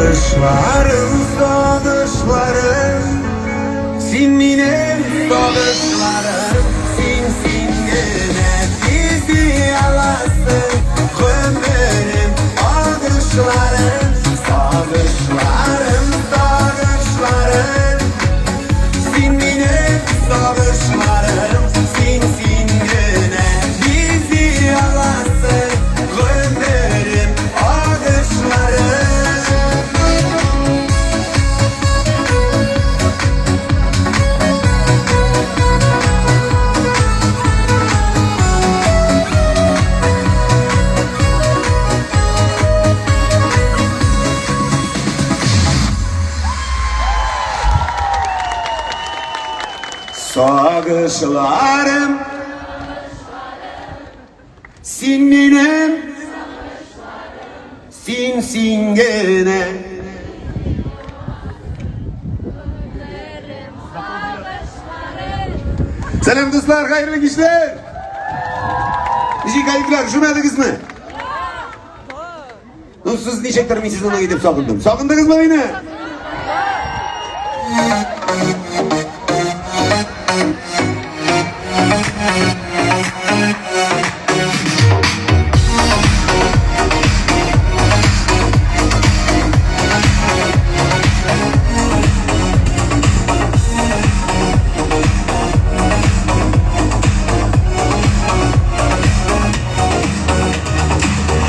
Sağışlarım, sağışlarım, sen benim sağışlarım, sen gene bizi alasın, ömrüm ağışlarım, sağışlarım, sağışlarım, sen benim sağışlarım, sen gene bizi alasın, ömrüm ağışlarım. Sağışlarım, sen benim, sen gene. Selam dostlar, hayırlı işler. Nice kayıtlar, şumadınız mı? Siz diyecekler mi, siz ona gidip sakındım. Sakındınız mı beni?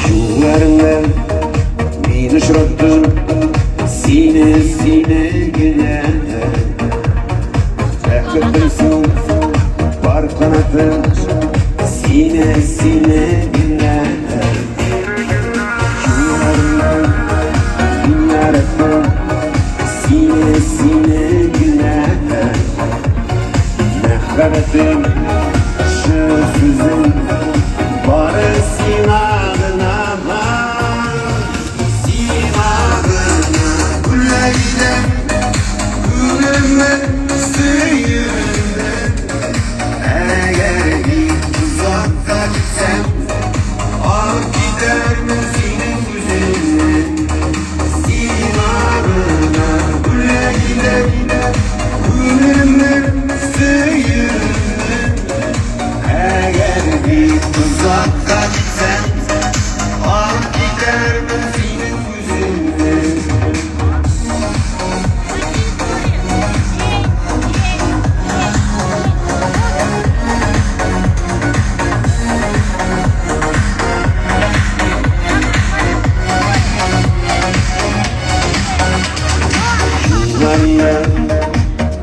Yollarından bir ışrattın, sine güne. Tehcettirsin var kanatın, sine güne. Yollarından bir yarattın, sine güne. Mehvebetin şu sözün varı sinadına.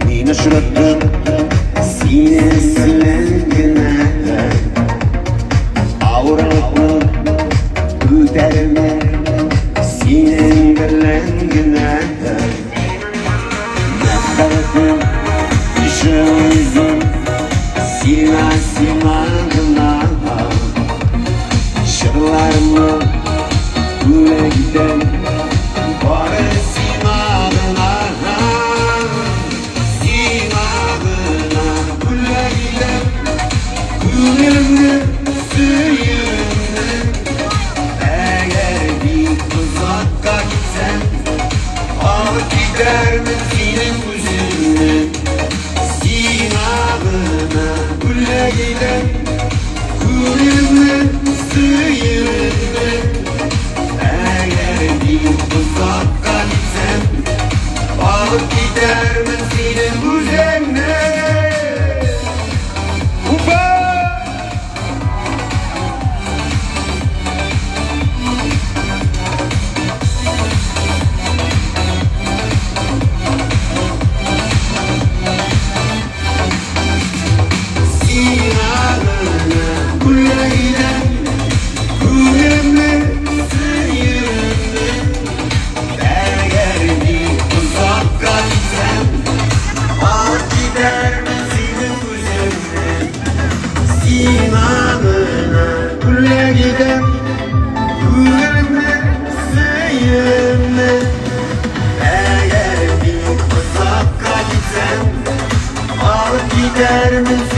Yine şurattım, sine güne. Avralıklı öderme, sine güne. Mehvebetin işi uzun, sina güne. Şırlarımı güle giden, varı sinadına. Gülümlü suyumlu, eğer bir uzakta gitsen, alıp gider mi senin üzümünü? Sinadına güle giden, gülümlü suyumlu, eğer bir uzakta gitsen, alıp gider mi senin üzümünü? Gider misin?